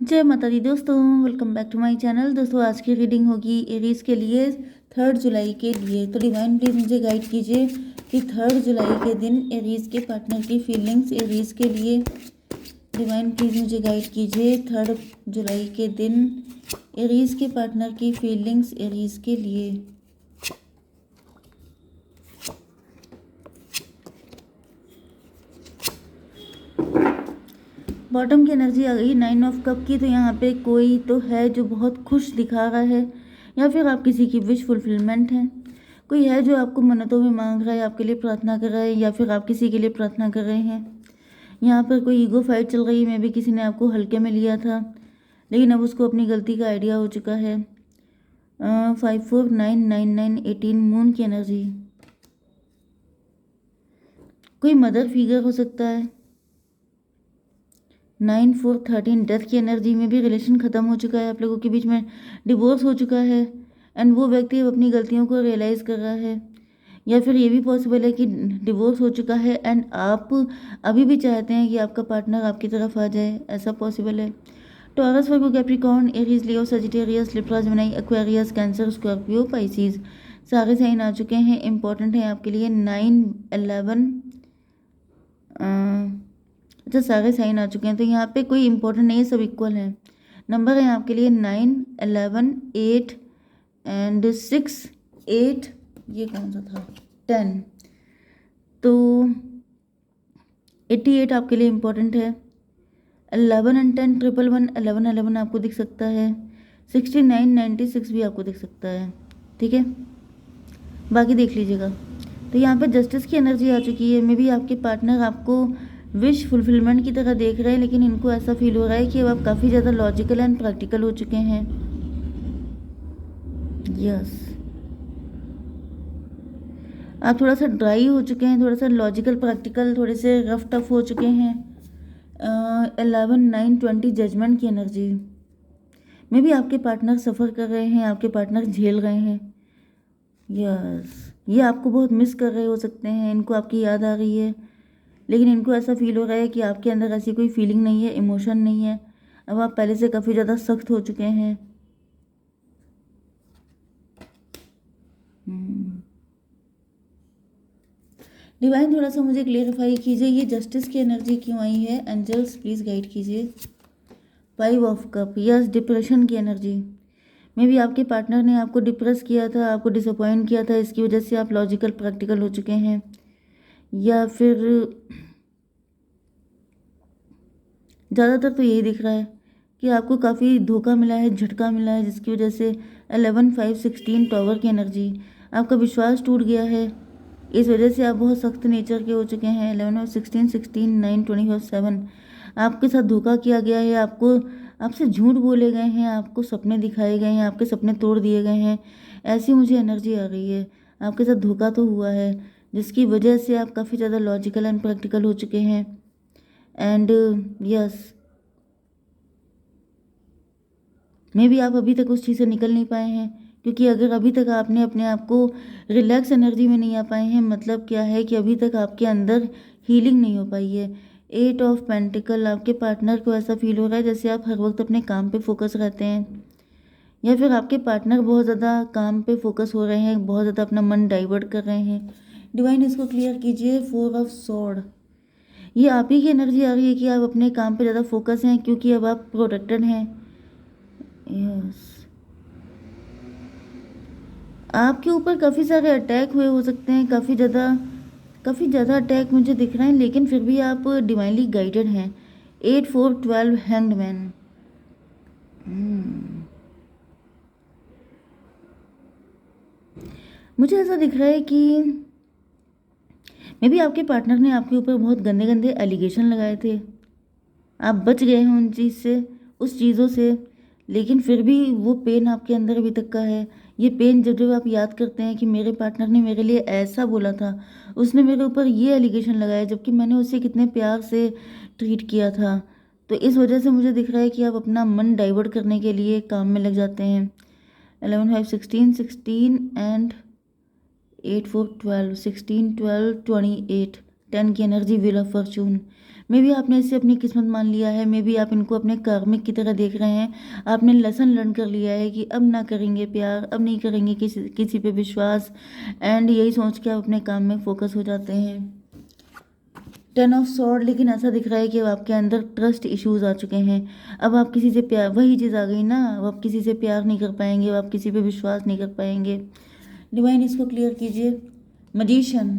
जय माता दी दोस्तों, welcome back to my channel. दोस्तों आज की रीडिंग होगी एरीज के लिए 3 जुलाई के लिए। तो डिवाइन प्लीज मुझे गाइड कीजिए कि 3 जुलाई के दिन एरीज के पार्टनर की फीलिंग्स एरीज के लिए। डिवाइन प्लीज मुझे गाइड कीजिए 3 जुलाई के दिन एरीज के पार्टनर की फीलिंग्स एरीज के लिए। बॉटम की एनर्जी आ गई 9 ऑफ कप की। तो यहाँ पे कोई तो है जो बहुत खुश दिखा रहा है, या फिर आप किसी की विश फुलफिलमेंट है। कोई है जो आपको मन्नतों में मांग रहा है, आपके लिए प्रार्थना कर रहा है, या फिर आप किसी के लिए प्रार्थना कर रहे हैं। यहाँ पर कोई ईगो फाइट चल रही है। मे भी किसी ने आपको हल्के में लिया था, लेकिन अब उसको अपनी गलती का आइडिया हो चुका है। 54999918 मून की एनर्जी। कोई मदर फिगर हो सकता है। 9413 डेथ की एनर्जी में भी रिलेशन ख़त्म हो चुका है, आप लोगों के बीच में डिवोर्स हो चुका है। एंड वो व्यक्ति अब अपनी गलतियों को रियलाइज़ कर रहा है, या फिर ये भी पॉसिबल है कि डिवोर्स हो चुका है एंड आप अभी भी चाहते हैं कि आपका पार्टनर आपकी तरफ आ जाए, ऐसा पॉसिबल है। Taurus, Virgo, Capricorn, Aries, Leo, Sagittarius, Libra, Gemini, Aquarius, Cancer, Scorpio, Pisces सारे साइन आ चुके हैं। इंपॉर्टेंट है आपके लिए 9, 11। अच्छा, सारे साइन आ चुके हैं। तो यहाँ पे कोई इंपॉर्टेंट नहीं है, सब इक्वल है। नंबर है आपके लिए 9, 11, 8 एंड 6, 8। ये कौन सा था? 10। तो 88 आपके लिए इम्पोर्टेंट है। 11 एंड 10, 111, 11, 11 आपको दिख सकता है। 69, 96 भी आपको दिख सकता है। ठीक है, बाकी देख लीजिएगा। तो यहाँ पे जस्टिस की एनर्जी आ चुकी है। मे भी आपके पार्टनर आपको विश फुलफिलमेंट की तरह देख रहे हैं, लेकिन इनको ऐसा फील हो रहा है कि अब आप काफ़ी ज़्यादा लॉजिकल एंड प्रैक्टिकल हो चुके हैं। यस, आप थोड़ा सा ड्राई हो चुके हैं, थोड़ा सा लॉजिकल प्रैक्टिकल, थोड़े से रफ टफ हो चुके हैं। 11, 9, 20 जजमेंट की एनर्जी में भी आपके पार्टनर सफ़र कर रहे हैं, आपके पार्टनर झेल रहे हैं। यस, ये आपको बहुत मिस कर रहे हो सकते हैं, इनको आपकी याद आ रही है, लेकिन इनको ऐसा फील हो रहा है कि आपके अंदर ऐसी कोई फीलिंग नहीं है, इमोशन नहीं है। अब आप पहले से काफ़ी ज़्यादा सख्त हो चुके हैं। डिवाइन थोड़ा सा मुझे क्लियरिफाई कीजिए, ये जस्टिस की एनर्जी क्यों आई है? एंजल्स प्लीज़ गाइड कीजिए। 5 ऑफ कप, यस, डिप्रेशन की एनर्जी। मे भी आपके पार्टनर ने आपको डिप्रेस किया था, आपको डिसअपॉइंट किया था, इसकी वजह से आप लॉजिकल प्रैक्टिकल हो चुके हैं। या फिर ज़्यादातर तो यही दिख रहा है कि आपको काफ़ी धोखा मिला है, झटका मिला है, जिसकी वजह से 11, 5, 16 टॉवर की एनर्जी। आपका विश्वास टूट गया है, इस वजह से आप बहुत सख्त नेचर के हो चुके हैं। 11 और 16, 16, 9, 20, 7 आपके साथ धोखा किया गया है, आपको आपसे झूठ बोले गए हैं, आपको सपने दिखाए गए हैं, आपके सपने तोड़ दिए गए हैं। ऐसी मुझे एनर्जी आ रही है। आपके साथ धोखा तो हुआ है, जिसकी वजह से आप काफ़ी ज़्यादा लॉजिकल एंड प्रैक्टिकल हो चुके हैं। एंड यस, मे भी आप अभी तक उस चीज़ से निकल नहीं पाए हैं, क्योंकि अगर अभी तक आपने अपने आप को रिलैक्स एनर्जी में नहीं आ पाए हैं, मतलब क्या है कि अभी तक आपके अंदर हीलिंग नहीं हो पाई है। 8 ऑफ पेंटिकल, आपके पार्टनर को ऐसा फील हो रहा है जैसे आप हर वक्त अपने काम पे फोकस रहते हैं, या फिर आपके पार्टनर बहुत ज़्यादा काम पे फोकस हो रहे हैं, बहुत ज़्यादा अपना मन डाइवर्ट कर रहे हैं। डिवाइन इसको क्लियर कीजिए। 4 ऑफ सॉर्ड, ये आप ही की एनर्जी आ रही है कि आप अपने काम पे ज़्यादा फोकस हैं, क्योंकि अब आप प्रोटेक्टेड हैं। यस, आपके ऊपर काफ़ी सारे अटैक हुए हो सकते हैं, काफ़ी ज़्यादा अटैक मुझे दिख रहे हैं, लेकिन फिर भी आप डिवाइनली गाइडेड हैं। 8, 4, 12 हैंग्ड मैन। मुझे ऐसा दिख रहा है कि मे बी आपके पार्टनर ने आपके ऊपर बहुत गंदे गंदे एलिगेशन लगाए थे, आप बच गए हैं उन चीज़ से, उस चीज़ों से, लेकिन फिर भी वो पेन आपके अंदर अभी तक का है। ये पेन जब जब आप याद करते हैं कि मेरे पार्टनर ने मेरे लिए ऐसा बोला था, उसने मेरे ऊपर ये एलिगेशन लगाया, जबकि मैंने उसे कितने प्यार से ट्रीट किया था, तो इस वजह से मुझे दिख रहा है कि आप अपना मन डाइवर्ट करने के लिए काम में लग जाते हैं। 11, 5, 16, 16 एंड 8, 4, 12, 16, 12, 28 10 की एनर्जी, व्हील ऑफ फॉर्चून। मे भी आपने इसे अपनी किस्मत मान लिया है, मे भी आप इनको अपने कार्मिक की तरह देख रहे हैं। आपने लेसन लर्न कर लिया है कि अब ना करेंगे प्यार, अब नहीं करेंगे किसी किसी पे विश्वास, एंड यही सोच के आप अपने काम में फोकस हो जाते हैं। 10 ऑफ सॉर्ड, लेकिन ऐसा दिख रहा है कि अब आपके अंदर ट्रस्ट इश्यूज आ चुके हैं। अब आप किसी से प्यार, वही चीज़ आ गई ना, अब आप किसी से प्यार नहीं कर पाएंगे, अब आप किसी पे विश्वास नहीं कर पाएंगे। डिवाइन इसको क्लियर कीजिए। मजीशियन,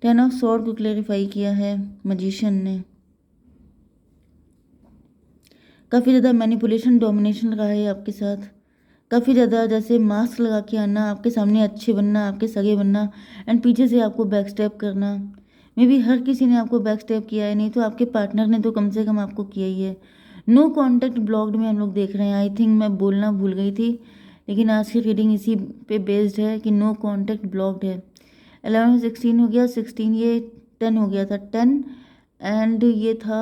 10 ऑफ सॉर्ड को क्लेरिफाई किया है मजीशियन ने। काफ़ी ज़्यादा मैनिपुलेशन, डोमिनेशन रहा है आपके साथ। काफ़ी ज़्यादा जैसे मास्क लगा के आना, आपके सामने अच्छे बनना, आपके सगे बनना, एंड पीछे से आपको बैक स्टेप करना। मे बी हर किसी ने आपको बैक स्टेप किया है, नहीं तो आपके पार्टनर ने तो कम से कम आपको किया ही है। नो कॉन्टैक्ट ब्लॉक्ड में हम लोग देख रहे हैं। आई थिंक मैं बोलना भूल गई थी, लेकिन आज की रीडिंग इसी पे बेस्ड है कि नो कॉन्टैक्ट ब्लॉक्ड है। 11 में 16 हो गया, 16 ये 10 हो गया था, 10 एंड ये था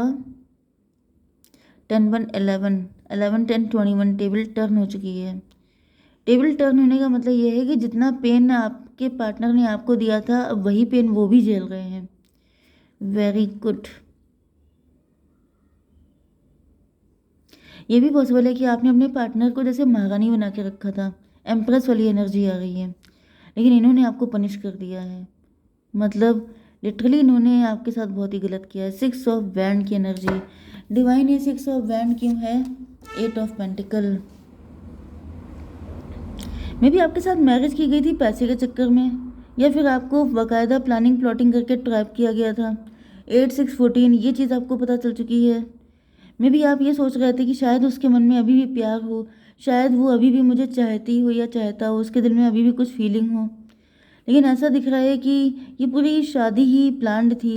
10 1 11, 11 10 21। टेबल टर्न हो चुकी है। टेबल टर्न होने का मतलब ये है कि जितना पेन आपके पार्टनर ने आपको दिया था, अब वही पेन वो भी झेल रहे हैं। Very good. ये भी पॉसिबल है कि आपने अपने पार्टनर को जैसे महारानी बना के रखा था, एम्प्रेस वाली एनर्जी आ गई है, लेकिन इन्होंने आपको पनिश कर दिया है। मतलब लिटरली इन्होंने आपके साथ बहुत ही गलत किया है। 6 ऑफ वैंड की एनर्जी। डिवाइन, ये 6 ऑफ वैंड क्यों है? 8 ऑफ पेंटिकल। मे भी आपके साथ मैरिज की गई थी पैसे के चक्कर में, या फिर आपको बाकायदा प्लानिंग प्लॉटिंग करके ट्रैप किया गया था। 8 6 14, ये चीज़ आपको पता चल चुकी है। मे भी आप ये सोच रहे थे कि शायद उसके मन में अभी भी प्यार हो, शायद वो अभी भी मुझे चाहती हो या चाहता हो, उसके दिल में अभी भी कुछ फीलिंग हो, लेकिन ऐसा दिख रहा है कि ये पूरी शादी ही प्लान्ड थी।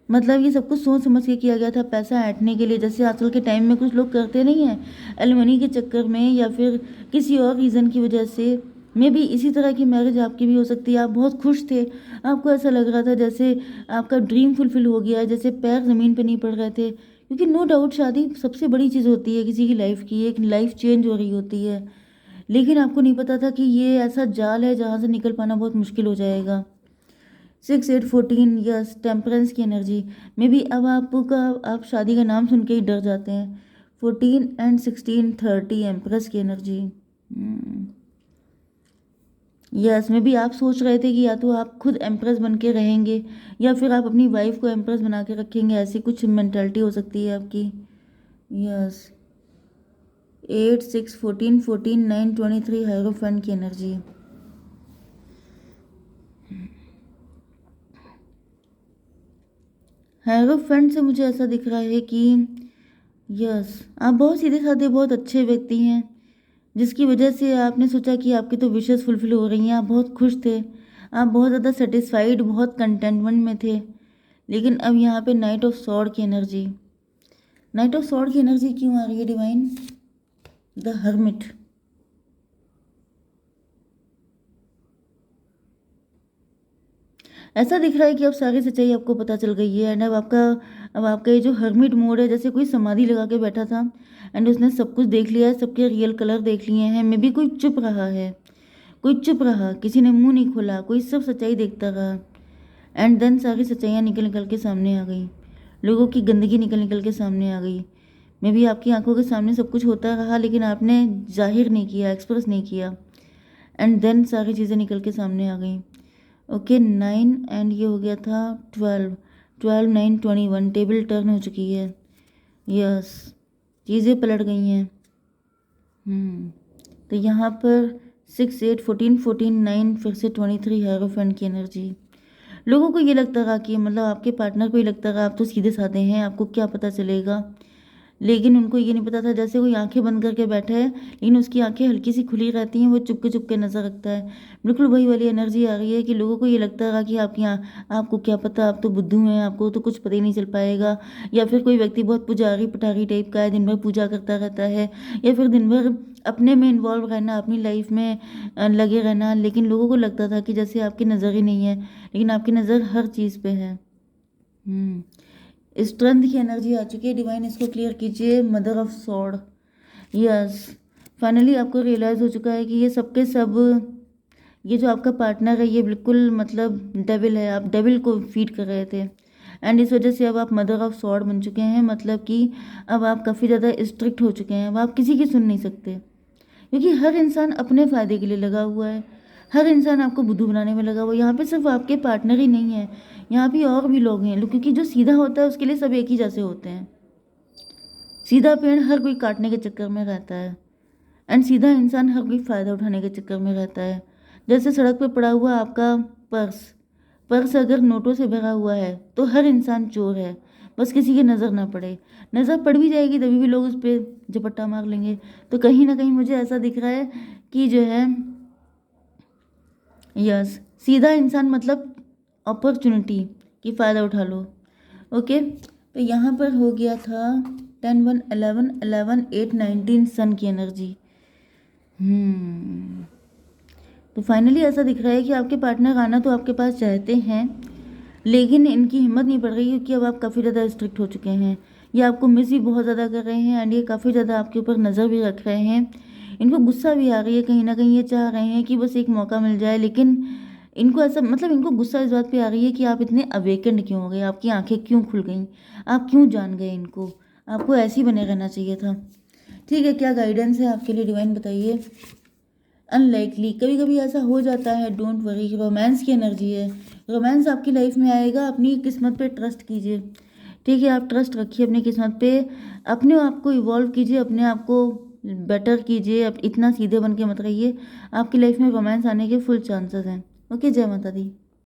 मतलब ये सब कुछ सोच समझ के किया गया था, पैसा ऐंठने के लिए, जैसे आजकल के टाइम में कुछ लोग करते नहीं हैं एलिमनी के चक्कर में, या फिर किसी और रीज़न की वजह से। मे भी इसी तरह की मैरिज आपकी भी हो सकती है। आप बहुत खुश थे, आपको ऐसा लग रहा था जैसे आपका ड्रीम फुलफिल हो गया है, जैसे पैर ज़मीन पर नहीं पड़ रहे थे, क्योंकि नो डाउट शादी सबसे बड़ी चीज़ होती है किसी की लाइफ की, एक लाइफ चेंज हो रही होती है। लेकिन आपको नहीं पता था कि ये ऐसा जाल है जहाँ से निकल पाना बहुत मुश्किल हो जाएगा। 6 8 14, यस, टेम्परेंस की एनर्जी। मे बी अब आपका, आप शादी का नाम सुन के ही डर जाते हैं। 14 एंड 16 30, एम्प्रेस की एनर्जी। यस, मे बी आप सोच रहे थे कि या तो आप खुद एम्प्रेस बन के रहेंगे, या फिर आप अपनी वाइफ को एम्प्रेस बना के रखेंगे, ऐसी कुछ मेंटालिटी हो सकती है आपकी। यस, 8 6 14 14 9 23, हायरोफेंट की एनर्जी। हायरोफेंट से मुझे ऐसा दिख रहा है कि यस, आप बहुत सीधे साधे, बहुत अच्छे व्यक्ति हैं, जिसकी वजह से आपने सोचा कि आपकी तो विशेस फुलफिल हो रही हैं, आप बहुत खुश थे, आप बहुत ज़्यादा सेटिस्फाइड, बहुत कंटेंटमेंट में थे। लेकिन अब यहाँ पे नाइट ऑफ सॉर्ड की एनर्जी। नाइट ऑफ सॉर्ड की एनर्जी क्यों आ रही है डिवाइन? The hermit. ऐसा दिख रहा है कि अब सारी सच्चाई आपको पता चल गई है, एंड अब आपका ये जो हर्मिट मोड है, जैसे कोई समाधि लगा के बैठा था एंड उसने सब कुछ देख लिया है, सबके रियल कलर देख लिए हैं। मे बी कोई चुप रहा है, कोई चुप रहा, किसी ने मुंह नहीं खोला, कोई सब सच्चाई देखता रहा, एंड देन सारी सच्चाइयाँ निकल निकल के सामने आ गई, लोगों की गंदगी निकल निकल के सामने आ गई। मे बी आपकी आंखों के सामने सब कुछ होता रहा, लेकिन आपने जाहिर नहीं किया, एक्सप्रेस नहीं किया, एंड देन सारी चीज़ें निकल के सामने आ गई। ओके, 9 एंड ये हो गया था 12, 12 9 21। टेबल टर्न हो चुकी है। यस, चीज़ें पलट गई हैं। तो यहाँ पर 6 8 14 14 9, फिर से 23, हायरोफेंट की एनर्जी। लोगों को ये लगता रहा कि, मतलब आपके पार्टनर को ये लगता रहा आप तो सीधे साधे हैं, आपको क्या पता चलेगा, लेकिन उनको ये नहीं पता था जैसे कोई आंखें बंद करके बैठा है, लेकिन उसकी आंखें हल्की सी खुली रहती हैं, वो चुप के नज़र रखता है। बिल्कुल वही वाली एनर्जी आ रही है कि लोगों को ये लगता रहा कि आपकी आपको क्या पता, आप तो बुद्धू हैं, आपको तो कुछ पता ही नहीं चल पाएगा। या फिर कोई व्यक्ति बहुत पुजारी पटारी टाइप का है, दिन भर पूजा करता रहता है, या फिर दिन भर अपने में इन्वॉल्व रहना, अपनी लाइफ में लगे रहना, लेकिन लोगों को लगता था कि जैसे आपकी नज़र ही नहीं है, लेकिन आपकी नज़र हर चीज़ पे है। स्ट्रेंथ की एनर्जी आ चुकी है। डिवाइन इसको क्लियर कीजिए। Mother of sword. Yes, finally आपको रियलाइज़ हो चुका है कि ये सब के सब ये जो आपका पार्टनर है ये बिल्कुल मतलब डेविल है, आप डेविल को फीड कर रहे थे। एंड इस वजह से अब आप मदर ऑफ सॉर्ड बन चुके हैं, मतलब कि अब आप काफ़ी ज़्यादा स्ट्रिक्ट हो चुके हैं, अब आप किसी की सुन नहीं सकते, क्योंकि हर इंसान अपने फ़ायदे के लिए लगा हुआ है, हर इंसान आपको बुद्धू बनाने में लगा हुआ है। यहाँ पे सिर्फ आपके पार्टनर ही नहीं है, यहाँ पे और भी लोग हैं, क्योंकि जो सीधा होता है उसके लिए सब एक ही जैसे होते हैं। सीधा पेड़ हर कोई काटने के चक्कर में रहता है, एंड सीधा इंसान हर कोई फ़ायदा उठाने के चक्कर में रहता है। जैसे सड़क पे पड़ा हुआ आपका पर्स, पर्स अगर नोटों से भरा हुआ है तो हर इंसान चोर है, बस किसी की नज़र ना पड़े। नज़र पड़ भी जाएगी तभी भी लोग उस पर झपट्टा मार लेंगे। तो कहीं ना कहीं मुझे ऐसा दिख रहा है कि जो है, यस, सीधा इंसान मतलब अपॉर्चुनिटी की फ़ायदा उठा लो। ओके, तो यहाँ पर हो गया था 10 1 11 11 8 19 सन की एनर्जी। तो फाइनली ऐसा दिख रहा है कि आपके पार्टनर आना तो आपके पास चाहते हैं, लेकिन इनकी हिम्मत नहीं पड़ रही, क्योंकि अब आप काफ़ी ज़्यादा स्ट्रिक्ट हो चुके हैं। ये आपको मिस भी बहुत ज़्यादा कर रहे हैं, एंड ये काफ़ी ज़्यादा आपके ऊपर नज़र भी रख रहे हैं। इनको गुस्सा भी आ रही है, कहीं ना कहीं ये चाह रहे हैं कि बस एक मौका मिल जाए, लेकिन इनको ऐसा मतलब इनको गुस्सा इस बात पे आ रही है कि आप इतने अवेकेंड क्यों हो गए, आपकी आंखें क्यों खुल गई, आप क्यों जान गए इनको, आपको ऐसे ही बने रहना चाहिए था। ठीक है, क्या गाइडेंस है आपके लिए डिवाइन, बताइए। अनलाइकली, कभी कभी ऐसा हो जाता है, डोंट वरी, रोमांस की एनर्जी है, रोमांस आपकी लाइफ में आएगा, अपनी किस्मत पे ट्रस्ट कीजिए। ठीक है, आप ट्रस्ट रखिए अपनी किस्मत पे, अपने आप को इवॉल्व कीजिए, अपने आप को बेटर कीजिए, अब इतना सीधे बन के मत रहिए, आपकी लाइफ में रोमांस आने के फुल चांसेस हैं। ओके, जय माता दी।